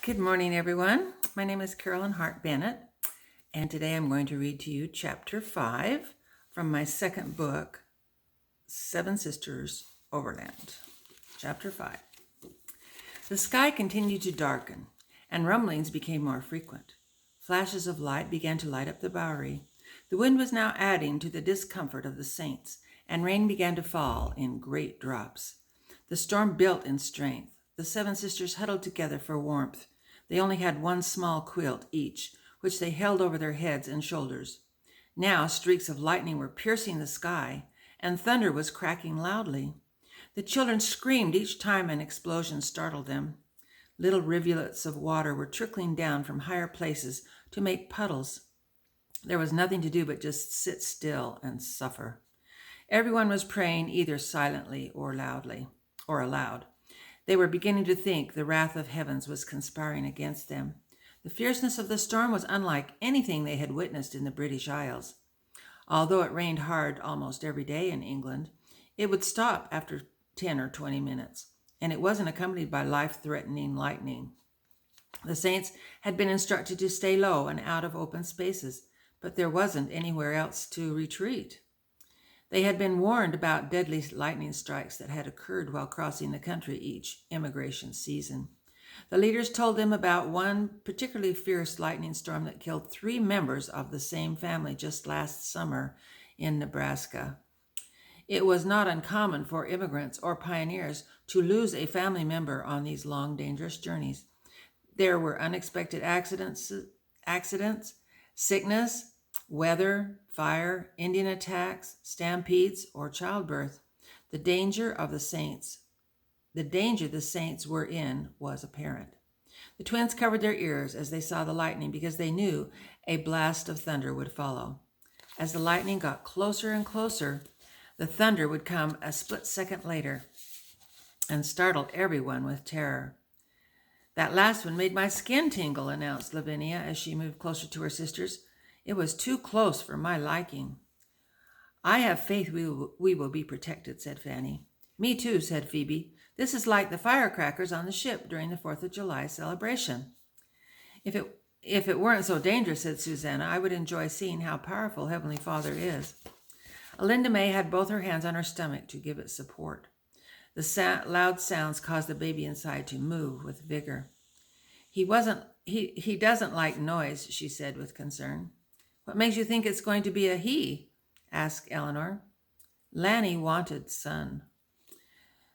Good morning, everyone. My name is Carolyn Hart Bennett, and today I'm going to read to you Chapter 5 from my second book, Seven Sisters, Overland. Chapter 5. The sky continued to darken, and rumblings became more frequent. Flashes of light began to light up the Bowery. The wind was now adding to the discomfort of the saints, and rain began to fall in great drops. The storm built in strength. The seven sisters huddled together for warmth. They only had one small quilt each, which they held over their heads and shoulders. Now streaks of lightning were piercing the sky, and thunder was cracking loudly. The children screamed each time an explosion startled them. Little rivulets of water were trickling down from higher places to make puddles. There was nothing to do but just sit still and suffer. Everyone was praying either silently or aloud. They were beginning to think the wrath of heavens was conspiring against them. The fierceness of the storm was unlike anything they had witnessed in the British Isles. Although it rained hard almost every day in England, it would stop after 10 or 20 minutes, and it wasn't accompanied by life-threatening lightning. The saints had been instructed to stay low and out of open spaces, but there wasn't anywhere else to retreat. They had been warned about deadly lightning strikes that had occurred while crossing the country each immigration season. The leaders told them about one particularly fierce lightning storm that killed 3 members of the same family just last summer in Nebraska. It was not uncommon for immigrants or pioneers to lose a family member on these long, dangerous journeys. There were unexpected accidents, sickness, weather, fire, Indian attacks, stampedes, or childbirth. The danger the saints were in was apparent. The twins covered their ears as they saw the lightning because they knew a blast of thunder would follow. As the lightning got closer and closer, the thunder would come a split second later and startled everyone with terror. "That last one made my skin tingle," announced Lavinia as she moved closer to her sisters. "It was too close for my liking." "I have faith we will be protected," said Fanny. "Me too," said Phoebe. "This is like the firecrackers on the ship during the 4th of July celebration." If it weren't so dangerous," said Susanna, "I would enjoy seeing how powerful Heavenly Father is." Alinda May had both her hands on her stomach to give it support. The loud sounds caused the baby inside to move with vigor. He doesn't like noise," she said with concern. "What makes you think it's going to be a he?" asked Eleanor. "Lanny wanted son."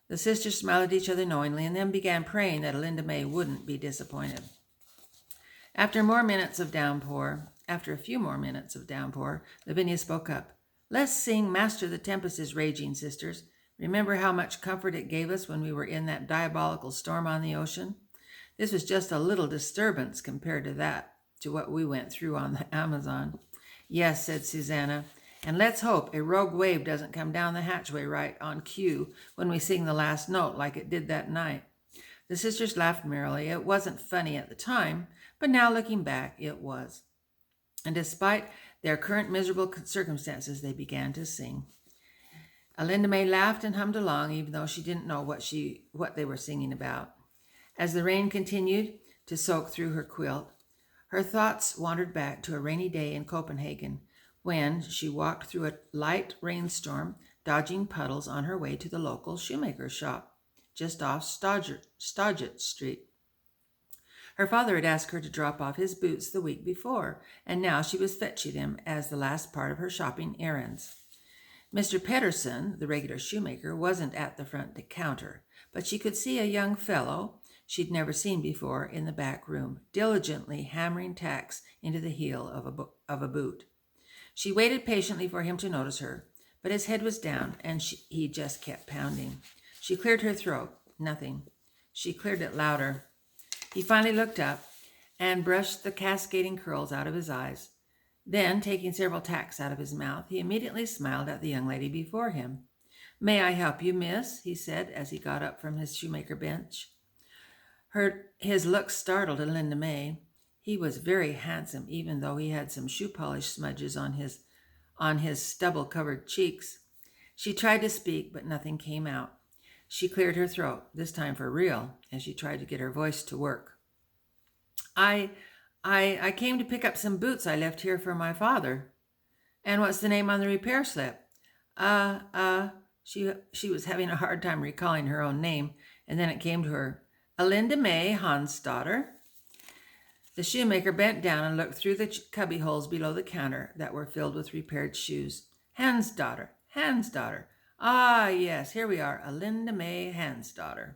The sisters smiled at each other knowingly and then began praying that Alinda May wouldn't be disappointed. After a few more minutes of downpour, Lavinia spoke up. "Let's sing 'Master, the Tempest is Raging,' sisters. Remember how much comfort it gave us when we were in that diabolical storm on the ocean? This was just a little disturbance compared to what we went through on the Amazon." "Yes," said Susanna, "and let's hope a rogue wave doesn't come down the hatchway right on cue when we sing the last note like it did that night." The sisters laughed merrily. It wasn't funny at the time, but now looking back, it was. And despite their current miserable circumstances, they began to sing. Alinda May laughed and hummed along, even though she didn't know what they were singing about. As the rain continued to soak through her quilt, her thoughts wandered back to a rainy day in Copenhagen when she walked through a light rainstorm, dodging puddles on her way to the local shoemaker's shop, just off Stodgett Street. Her father had asked her to drop off his boots the week before, and now she was fetching them as the last part of her shopping errands. Mr. Pedersen, the regular shoemaker, wasn't at the front counter, but she could see a young fellow she'd never seen before in the back room, diligently hammering tacks into the heel of a boot. She waited patiently for him to notice her, but his head was down, and he just kept pounding. She cleared her throat. Nothing. She cleared it louder. He finally looked up and brushed the cascading curls out of his eyes. Then, taking several tacks out of his mouth, he immediately smiled at the young lady before him. "May I help you, miss?" he said as he got up from his shoemaker bench. His look startled Alinda May. He was very handsome, even though he had some shoe polish smudges on his stubble-covered cheeks. She tried to speak, but nothing came out. She cleared her throat, this time for real, as she tried to get her voice to work. I, I came to pick up some boots I left here for my father. And what's the name on the repair slip? Uh, uh, she was having a hard time recalling her own name, and then it came to her. Alinda May Hansdaughter. The shoemaker bent down and looked through the cubby holes below the counter that were filled with repaired shoes. Hansdaughter, Hansdaughter. Ah, yes, here we are, Alinda May Hansdaughter.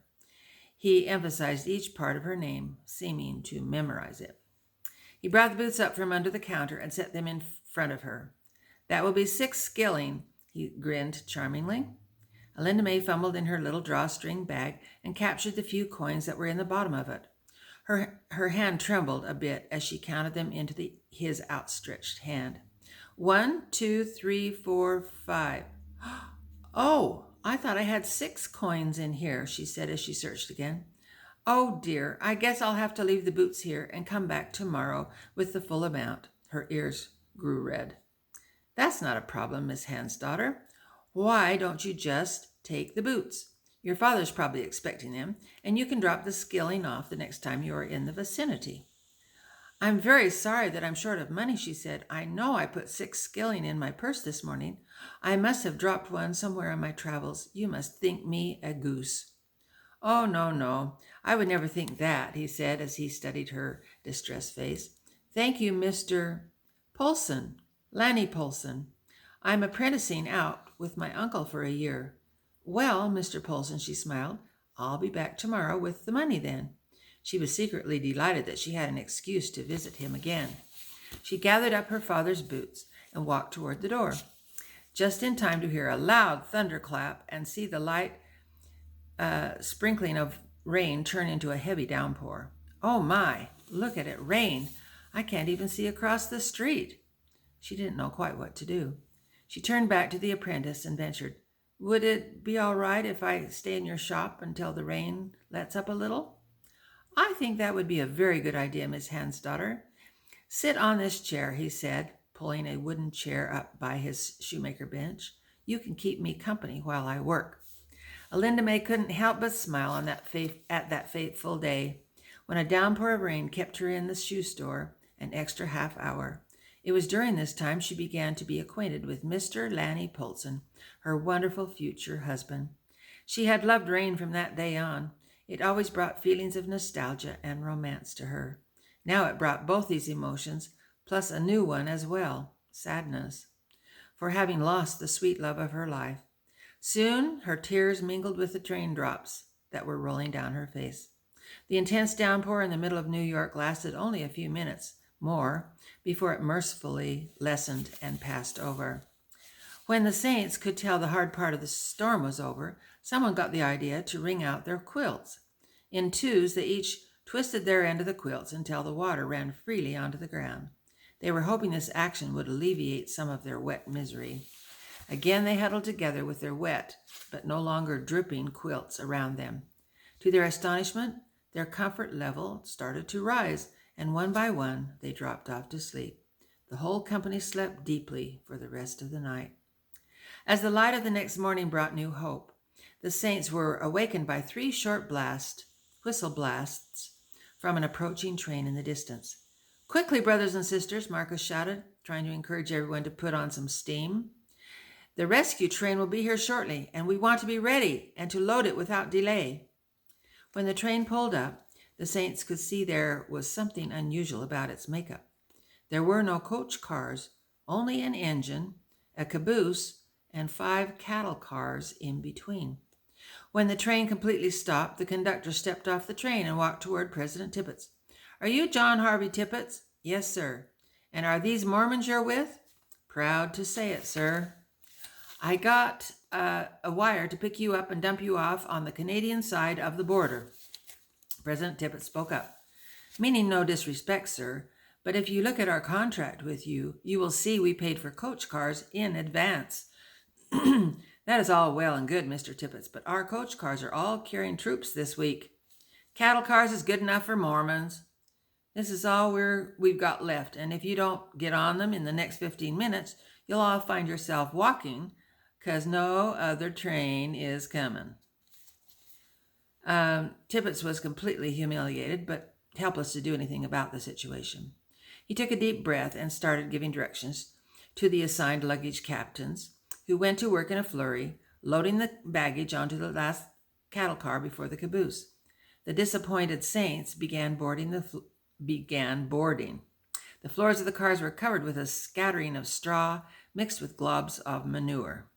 He emphasized each part of her name, seeming to memorize it. He brought the boots up from under the counter and set them in front of her. That will be 6 skilling, he grinned charmingly. Alinda May fumbled in her little drawstring bag and captured the few coins that were in the bottom of it. Her hand trembled a bit as she counted them into his outstretched hand. 1, 2, 3, 4, 5. Oh, I thought I had 6 coins in here, she said as she searched again. Oh dear, I guess I'll have to leave the boots here and come back tomorrow with the full amount. Her ears grew red. That's not a problem, Miss Hansdaughter. Why don't you just take the boots? Your father's probably expecting them, and you can drop the skilling off the next time you are in the vicinity. I'm very sorry that I'm short of money, she said. I know I put 6 skilling in my purse this morning. I must have dropped one somewhere on my travels. You must think me a goose. Oh, no, no. I would never think that, he said as he studied her distressed face. Thank you, Mr. Polson, Lanny Polson. I'm apprenticing out with my uncle for a year. Well, Mr. Polson, she smiled, I'll be back tomorrow with the money then. She was secretly delighted that she had an excuse to visit him again. She gathered up her father's boots and walked toward the door, just in time to hear a loud thunderclap and see the light sprinkling of rain turn into a heavy downpour. Oh my, look at it rain. I can't even see across the street. She didn't know quite what to do. She turned back to the apprentice and ventured, Would it be all right if I stay in your shop until the rain lets up a little? I think that would be a very good idea, Miss Hansdaughter. Sit on this chair, he said, pulling a wooden chair up by his shoemaker bench. You can keep me company while I work. Alinda May couldn't help but smile on that fateful day when a downpour of rain kept her in the shoe store an extra half hour. It was during this time she began to be acquainted with Mr. Lanny Polson, her wonderful future husband. She had loved rain from that day on. It always brought feelings of nostalgia and romance to her. Now it brought both these emotions, plus a new one as well, sadness, for having lost the sweet love of her life. Soon her tears mingled with the raindrops that were rolling down her face. The intense downpour in the middle of New York lasted only a few minutes more before it mercifully lessened and passed over. When the saints could tell the hard part of the storm was over, someone got the idea to wring out their quilts. In twos, they each twisted their end of the quilts until the water ran freely onto the ground. They were hoping this action would alleviate some of their wet misery. Again they huddled together with their wet, but no longer dripping quilts around them. To their astonishment, their comfort level started to rise, and one by one they dropped off to sleep. The whole company slept deeply for the rest of the night. As the light of the next morning brought new hope, the saints were awakened by 3 short whistle blasts from an approaching train in the distance. Quickly, brothers and sisters, Marcus shouted, trying to encourage everyone to put on some steam. The rescue train will be here shortly, and we want to be ready and to load it without delay. When the train pulled up, the saints could see there was something unusual about its makeup. There were no coach cars, only an engine, a caboose, and 5 cattle cars in between. When the train completely stopped, the conductor stepped off the train and walked toward President Tippets. Are you John Harvey Tippets? Yes, sir. And are these Mormons you're with? Proud to say it, sir. I got a wire to pick you up and dump you off on the Canadian side of the border. President Tippett spoke up. Meaning no disrespect, sir, but if you look at our contract with you, you will see we paid for coach cars in advance. That is all well and good, Mr. Tippets, but our coach cars are all carrying troops this week. Cattle cars is good enough for Mormons. This is all we've got left, and if you don't get on them in the next 15 minutes, you'll all find yourself walking, 'cause no other train is coming. Tippets was completely humiliated, but helpless to do anything about the situation. He took a deep breath and started giving directions to the assigned luggage captains, who went to work in a flurry, loading the baggage onto the last cattle car before the caboose. The disappointed saints began boarding. The floors of the cars were covered with a scattering of straw mixed with globs of manure.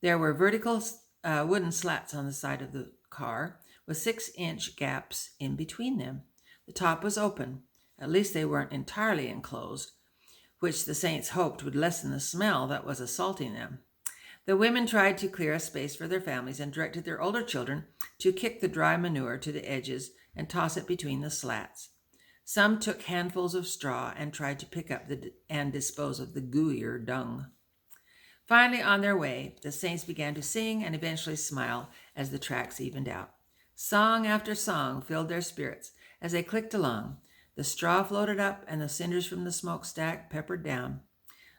There were vertical wooden slats on the side of the car with 6-inch gaps in between them. The top was open. At least they weren't entirely enclosed, which the saints hoped would lessen the smell that was assaulting them. The women tried to clear a space for their families and directed their older children to kick the dry manure to the edges and toss it between the slats. Some took handfuls of straw and tried to pick up and dispose of the gooier dung. Finally, on their way, the saints began to sing and eventually smile as the tracks evened out. Song after song filled their spirits as they clicked along. The straw floated up and the cinders from the smokestack peppered down.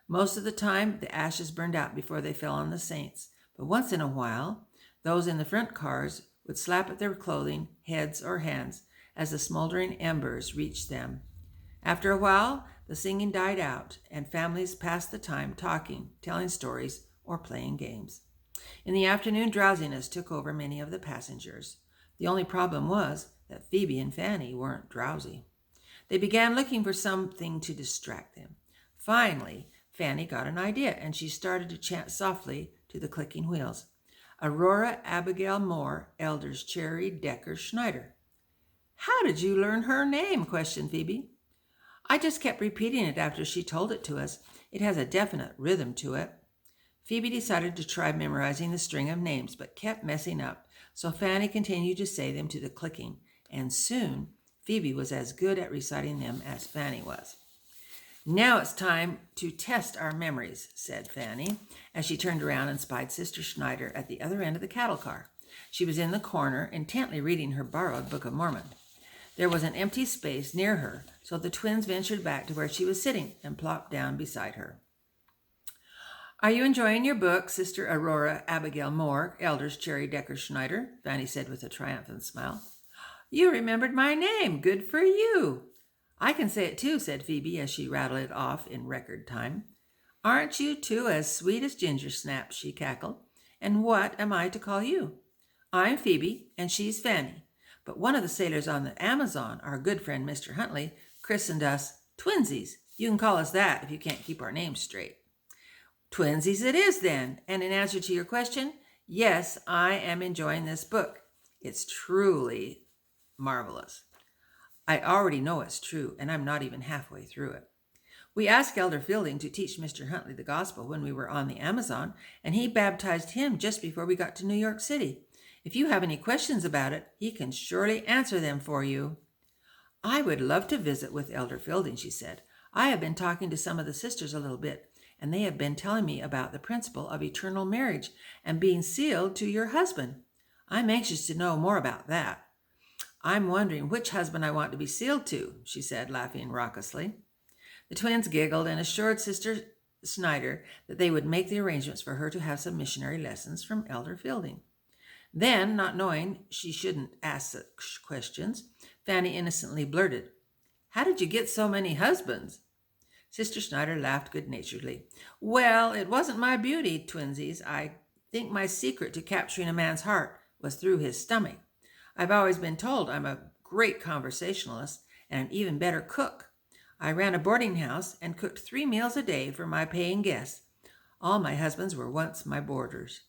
Most of the time, the ashes burned out before they fell on the saints, but once in a while, those in the front cars would slap at their clothing, heads, or hands as the smoldering embers reached them. After a while, the singing died out, and families passed the time talking, telling stories, or playing games. In the afternoon, drowsiness took over many of the passengers. The only problem was that Phoebe and Fanny weren't drowsy. They began looking for something to distract them. Finally, Fanny got an idea, and she started to chant softly to the clicking wheels. Aurora Abigail Moore, Elders Cherry Decker Schneider. How did you learn her name? Questioned Phoebe. I just kept repeating it after she told it to us. It has a definite rhythm to it. Phoebe decided to try memorizing the string of names, but kept messing up, so Fanny continued to say them to the clicking, and soon Phoebe was as good at reciting them as Fanny was. Now it's time to test our memories, said Fanny, as she turned around and spied Sister Schneider at the other end of the cattle car. She was in the corner, intently reading her borrowed Book of Mormon. There was an empty space near her, so the twins ventured back to where she was sitting and plopped down beside her. Are you enjoying your book, Sister Aurora Abigail Moore, Elders Cherry Decker Schneider? Fanny said with a triumphant smile. You remembered my name. Good for you. I can say it too, said Phoebe as she rattled it off in record time. Aren't you two as sweet as ginger snaps? She cackled. And what am I to call you? I'm Phoebe, and she's Fanny. But one of the sailors on the Amazon, our good friend Mr. Huntley, christened us Twinsies. You can call us that if you can't keep our names straight. Twinsies it is then. And in answer to your question, yes, I am enjoying this book. It's truly marvelous. I already know it's true, and I'm not even halfway through it. We asked Elder Fielding to teach Mr. Huntley the gospel when we were on the Amazon, and he baptized him just before we got to New York City. If you have any questions about it, he can surely answer them for you. I would love to visit with Elder Fielding, she said. I have been talking to some of the sisters a little bit, and they have been telling me about the principle of eternal marriage and being sealed to your husband. I'm anxious to know more about that. I'm wondering which husband I want to be sealed to, she said, laughing raucously. The twins giggled and assured Sister Schneider that they would make the arrangements for her to have some missionary lessons from Elder Fielding. Then, not knowing she shouldn't ask such questions, Fanny innocently blurted, How did you get so many husbands? Sister Schneider laughed good-naturedly. Well, it wasn't my beauty, twinsies. I think my secret to capturing a man's heart was through his stomach. I've always been told I'm a great conversationalist and an even better cook. I ran a boarding house and cooked 3 meals a day for my paying guests. All my husbands were once my boarders.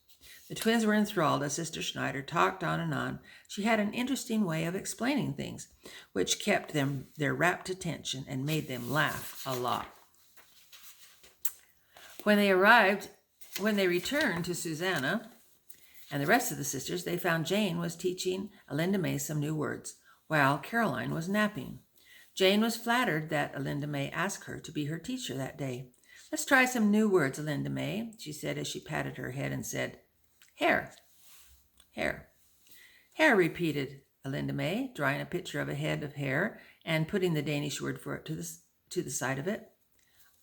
The twins were enthralled as Sister Schneider talked on and on. She had an interesting way of explaining things, which kept them their rapt attention and made them laugh a lot. When they returned to Susanna and the rest of the sisters, they found Jane was teaching Alinda May some new words, while Caroline was napping. Jane was flattered that Alinda May asked her to be her teacher that day. Let's try some new words, Alinda May, she said as she patted her head and said, Hair. Hair. Hair, repeated Alinda May, drawing a picture of a head of hair and putting the Danish word for it to the side of it.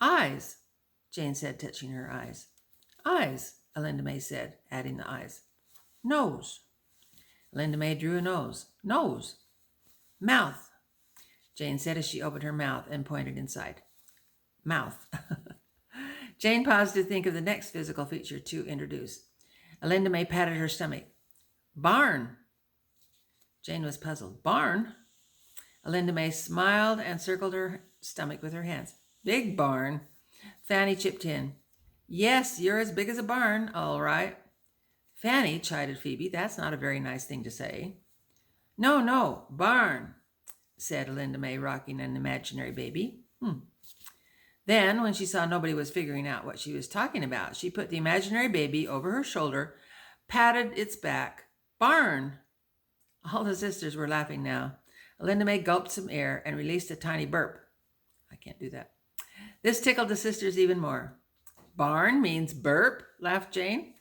Eyes, Jane said, touching her eyes. Eyes, Alinda May said, adding the eyes. Nose. Alinda May drew a nose. Nose. Mouth. Jane said as she opened her mouth and pointed inside. Mouth. Jane paused to think of the next physical feature to introduce. Elinda May patted her stomach. Barn. Jane was puzzled. Barn? Elinda May smiled and circled her stomach with her hands. Big barn. Fanny chipped in. Yes, you're as big as a barn, all right. Fanny, chided Phoebe, that's not a very nice thing to say. No, barn, said Elinda May, rocking an imaginary baby. Then, when she saw nobody was figuring out what she was talking about, she put the imaginary baby over her shoulder, patted its back. Barn! All the sisters were laughing now. Elinda May gulped some air and released a tiny burp. I can't do that. This tickled the sisters even more. Barn means burp, laughed Jane.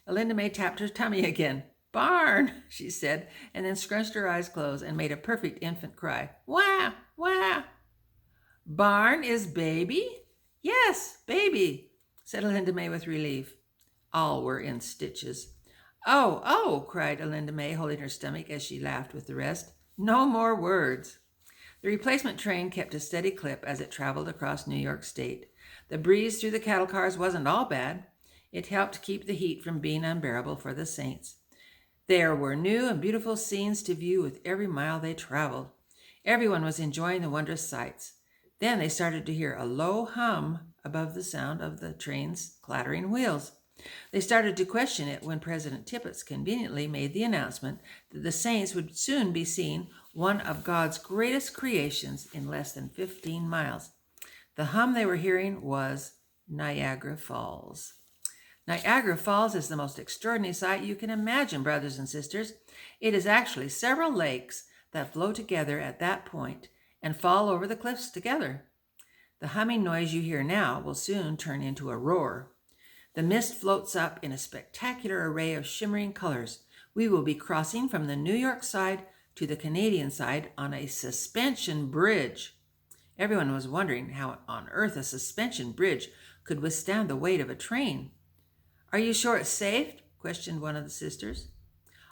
Elinda May tapped her tummy again. Barn, she said, and then scrunched her eyes closed and made a perfect infant cry. Wah, wah. Barn is baby? Yes, baby, said Elinda May with relief. All were in stitches. Oh, cried Elinda May, holding her stomach as she laughed with the rest. No more words. The replacement train kept a steady clip as it traveled across New York State. The breeze through the cattle cars wasn't all bad. It helped keep the heat from being unbearable for the saints. There were new and beautiful scenes to view with every mile they traveled. Everyone was enjoying the wondrous sights. Then they started to hear a low hum above the sound of the train's clattering wheels. They started to question it when President Tippett conveniently made the announcement that the saints would soon be seeing one of God's greatest creations in less than 15 miles. The hum they were hearing was Niagara Falls. Niagara Falls is the most extraordinary sight you can imagine, brothers and sisters. It is actually several lakes that flow together at that point and fall over the cliffs together. The humming noise you hear now will soon turn into a roar. The mist floats up in a spectacular array of shimmering colors. We will be crossing from the New York side to the Canadian side on a suspension bridge. Everyone was wondering how on earth a suspension bridge could withstand the weight of a train. Are you sure it's safe? Questioned one of the sisters.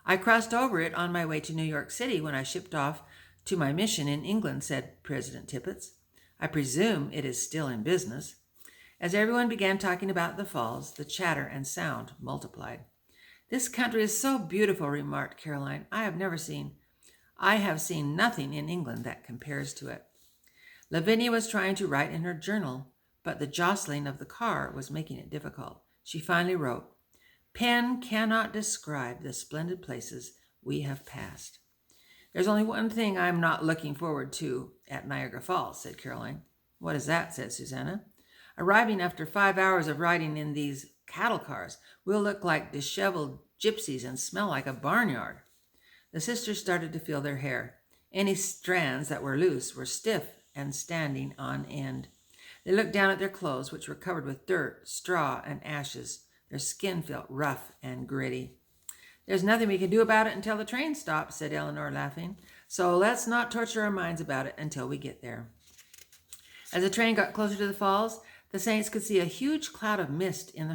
I crossed over it on my way to New York City when I shipped off to my mission in England, said President Tippett. I presume it is still in business. As everyone began talking about the falls, the chatter and sound multiplied. This country is so beautiful, remarked Caroline. I have seen nothing in England that compares to it. Lavinia was trying to write in her journal, but the jostling of the car was making it difficult. She finally wrote, Pen cannot describe the splendid places we have passed. There's only one thing I'm not looking forward to at Niagara Falls, said Caroline. What is that? Said Susanna. Arriving after 5 hours of riding in these cattle cars, we'll look like disheveled gypsies and smell like a barnyard. The sisters started to feel their hair. Any strands that were loose were stiff and standing on end. They looked down at their clothes, which were covered with dirt, straw, and ashes. Their skin felt rough and gritty. There's nothing we can do about it until the train stops, said Eleanor, laughing. So let's not torture our minds about it until we get there. As the train got closer to the falls, the saints could see a huge cloud of mist on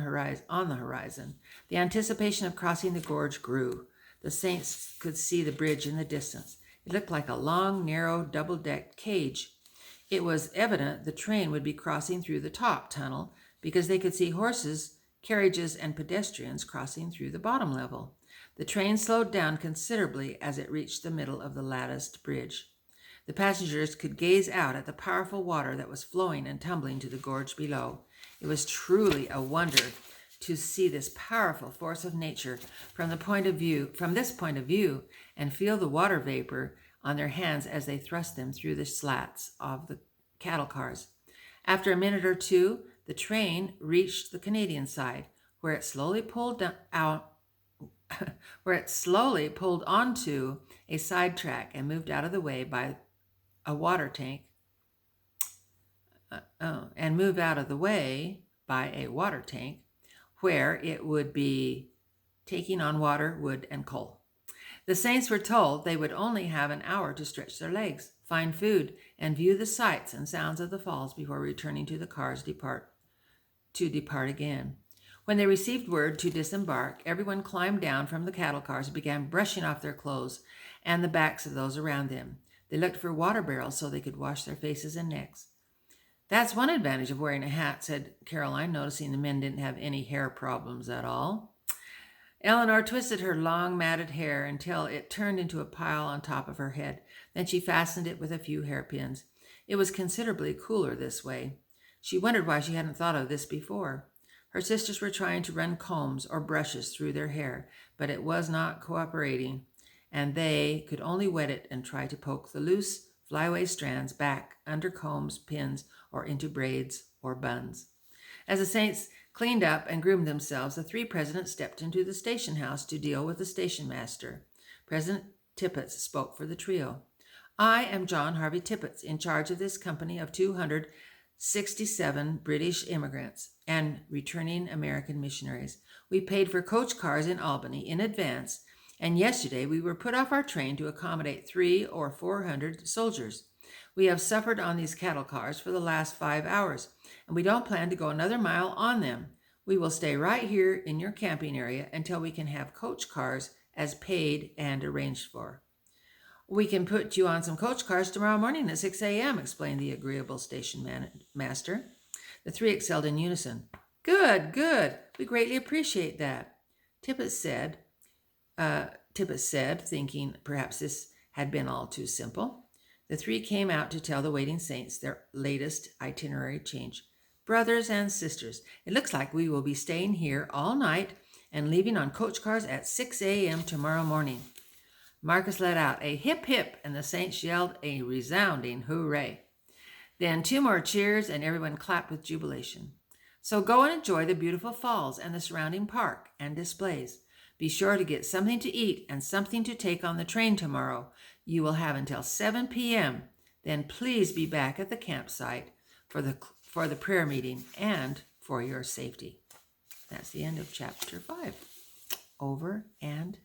the horizon. The anticipation of crossing the gorge grew. The saints could see the bridge in the distance. It looked like a long, narrow, double-decked cage. It was evident the train would be crossing through the top tunnel because they could see horses, carriages, and pedestrians crossing through the bottom level. The train slowed down considerably as it reached the middle of the latticed bridge. The passengers could gaze out at the powerful water that was flowing and tumbling to the gorge below. It was truly a wonder to see this powerful force of nature from this point of view, and feel the water vapor on their hands as they thrust them through the slats of the cattle cars. After a minute or two, the train reached the Canadian side, where it slowly pulled onto a side track and moved out of the way by a water tank, where it would be taking on water, wood, and coal. The saints were told they would only have an hour to stretch their legs, find food, and view the sights and sounds of the falls before returning to the cars to depart again. When they received word to disembark, everyone climbed down from the cattle cars and began brushing off their clothes and the backs of those around them. They looked for water barrels so they could wash their faces and necks. That's one advantage of wearing a hat, said Caroline, noticing the men didn't have any hair problems at all. Eleanor twisted her long matted hair until it turned into a pile on top of her head. Then she fastened it with a few hairpins. It was considerably cooler this way. She wondered why she hadn't thought of this before. Her sisters were trying to run combs or brushes through their hair, but it was not cooperating, and they could only wet it and try to poke the loose, flyaway strands back under combs, pins, or into braids or buns. As the saints cleaned up and groomed themselves, the three presidents stepped into the station house to deal with the station master. President Tippett spoke for the trio. I am John Harvey Tippett, in charge of this company of 267 British immigrants and returning American missionaries. We paid for coach cars in Albany in advance, and yesterday we were put off our train to accommodate 300 or 400 soldiers. We have suffered on these cattle cars for the last 5 hours, and we don't plan to go another mile on them. We will stay right here in your camping area until we can have coach cars as paid and arranged for. We can put you on some coach cars tomorrow morning at 6 a.m., explained the agreeable station master. The three excelled in unison. Good, good. We greatly appreciate that. Tippett said, thinking perhaps this had been all too simple. The three came out to tell the waiting saints their latest itinerary change. Brothers and sisters, it looks like we will be staying here all night and leaving on coach cars at 6 a.m. tomorrow morning. Marcus let out a hip hip, and the saints yelled a resounding hooray. Then 2 more cheers, and everyone clapped with jubilation. So go and enjoy the beautiful falls and the surrounding park and displays. Be sure to get something to eat and something to take on the train tomorrow. You will have until 7 p.m. Then please be back at the campsite for the prayer meeting and for your safety. That's the end of chapter 5. Over and